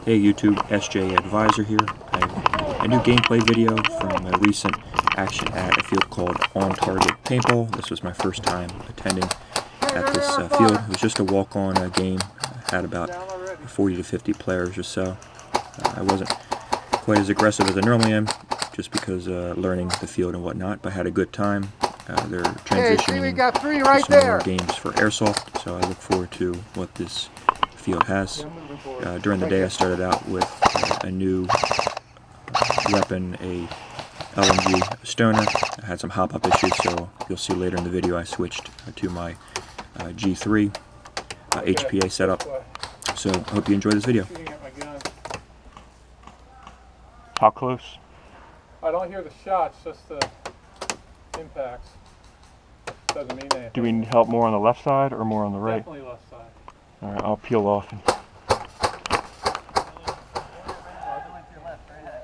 Hey YouTube, SJ Advisor here. I have a new gameplay video from a recent action at a field called On Target Paintball. This was my first time attending at this field. It was just a walk-on game. I had about 40 to 50 players or so. I wasn't quite as aggressive as I normally am, just because learning the field and whatnot, but I had a good time. They're transitioning to some more games for Airsoft, so I look forward to what this field has. During the day I started out with a new weapon, a LMG Stoner. I had some hop-up issues, so you'll see later in the video I switched to my G3 HPA setup. So I hope you enjoy this video. How close? I don't hear the shots, just the impacts. Doesn't mean anything. Do we need help more on the left side or more on the right? Definitely left side. Alright, I'll peel off.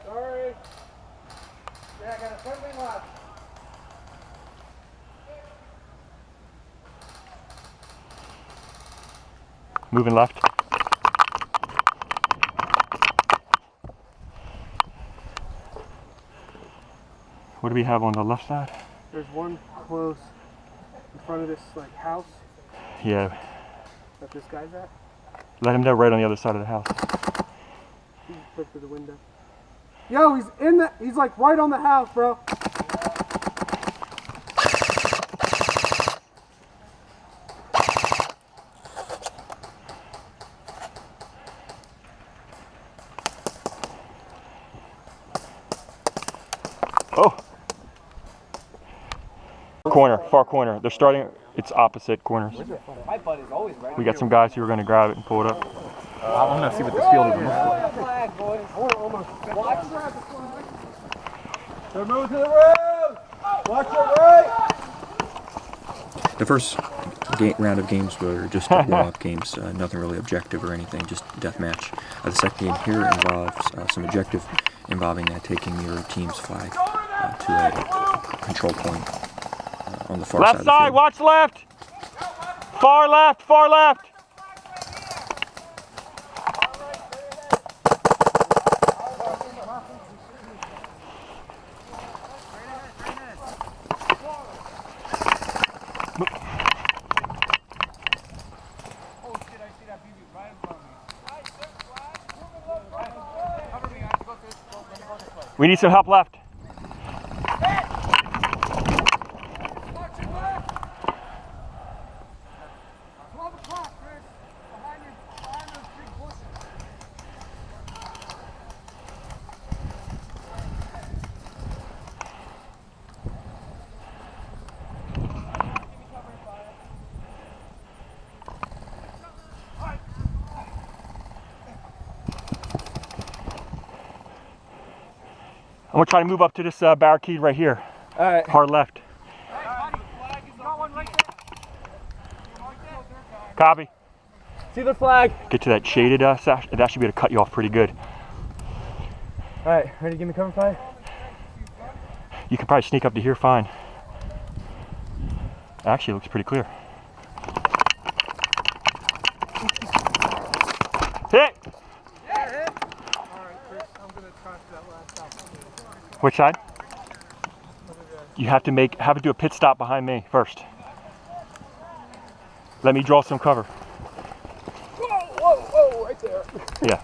Sorry. Yeah, I got a friendly left. Moving left. What do we have on the left side? There's one close in front of this house. Yeah. That this guy's at. Let him know right on the other side of the house. He looked through the window. Yo, he's like right on the house, bro. Oh! Corner, far corner. They're starting, it's opposite corners. We got some guys who are going to grab it and pull it up. I'm going to see what this field even looks like. They're moving to the road! Watch your right! The first round of games were just warm-up games, nothing really objective or anything, just deathmatch. The second game here involves some objective involving taking your team's flag to a control point on the far side of the field. Watch left! Far left, far left! We need some help left. I'm gonna try to move up to this barricade right here. All right. Hard left. Copy. See the flag. Get to that shaded sash. That should be able to cut you off pretty good. All right, ready to give me cover fire? You can probably sneak up to here fine. Actually, it looks pretty clear. Hit! Which side? You have to do a pit stop behind me first. Let me draw some cover. Whoa, right there. Yeah.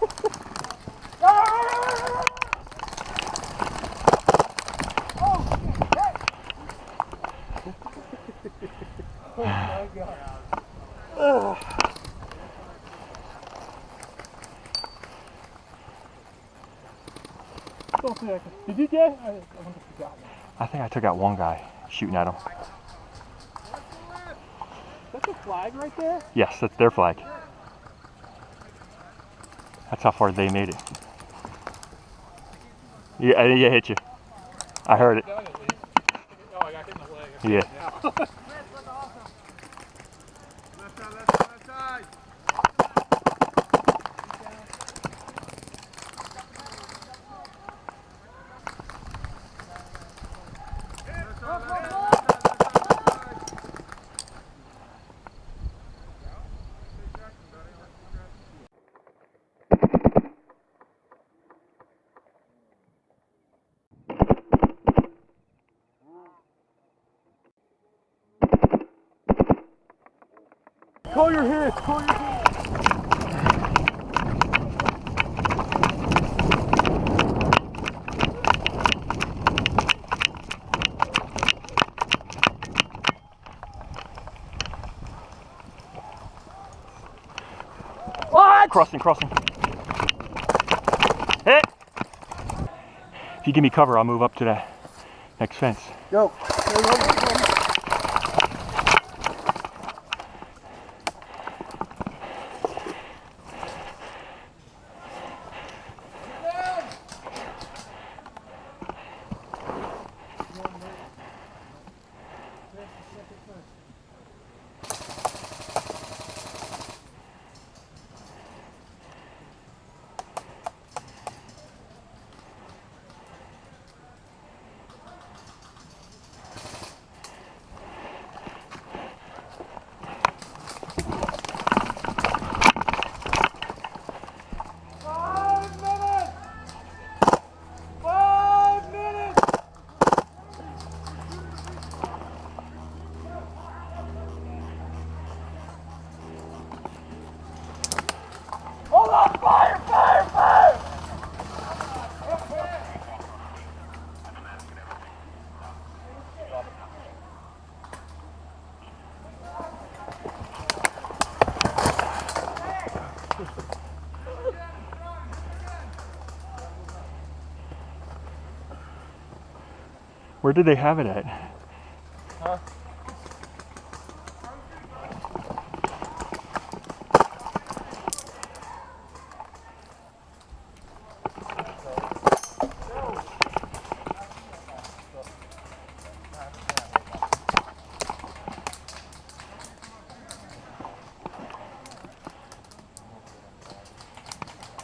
Oh my God. Did you get? I think I took out one guy shooting at him. That's a flag right there? Yes, that's their flag. That's how far they made it. Yeah, I hit you. I heard it. Oh, I got hit in the leg. Yeah. Left side. Call your hands, call your hands. Crossing. Hit! If you give me cover, I'll move up to the next fence. Go. Where did they have it at? Huh?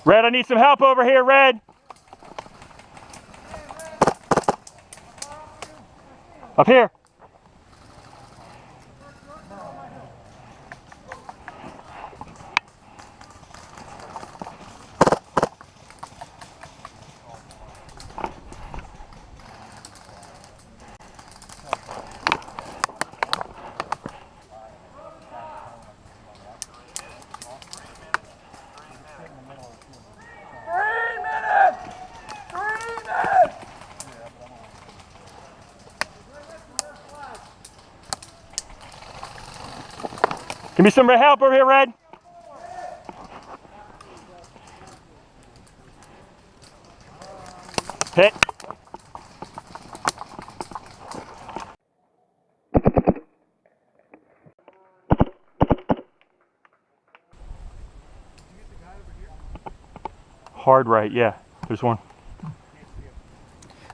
Red, I need some help over here, Red. Up here. Give me some help over here, Red. Hit. Hard right, yeah. There's one.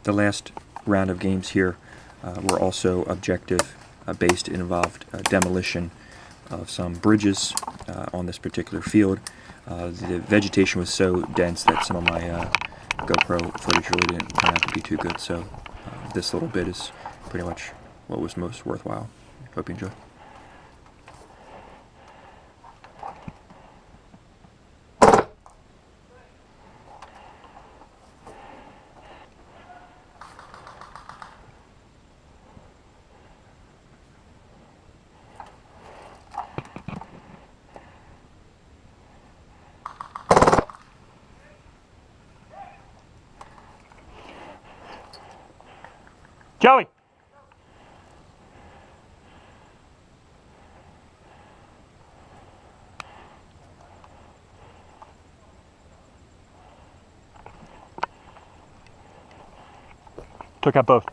The last round of games here were also objective based. It involved demolition of some bridges on this particular field. The vegetation was so dense that some of my GoPro footage really didn't turn out to be too good, so this little bit is pretty much what was most worthwhile. Hope you enjoy. Joey. Took out both.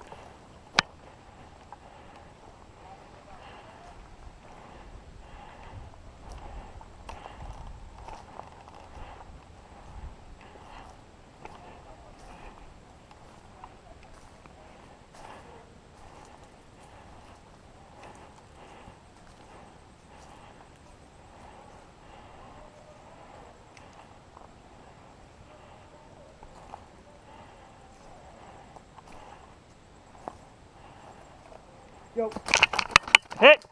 Go. Hit.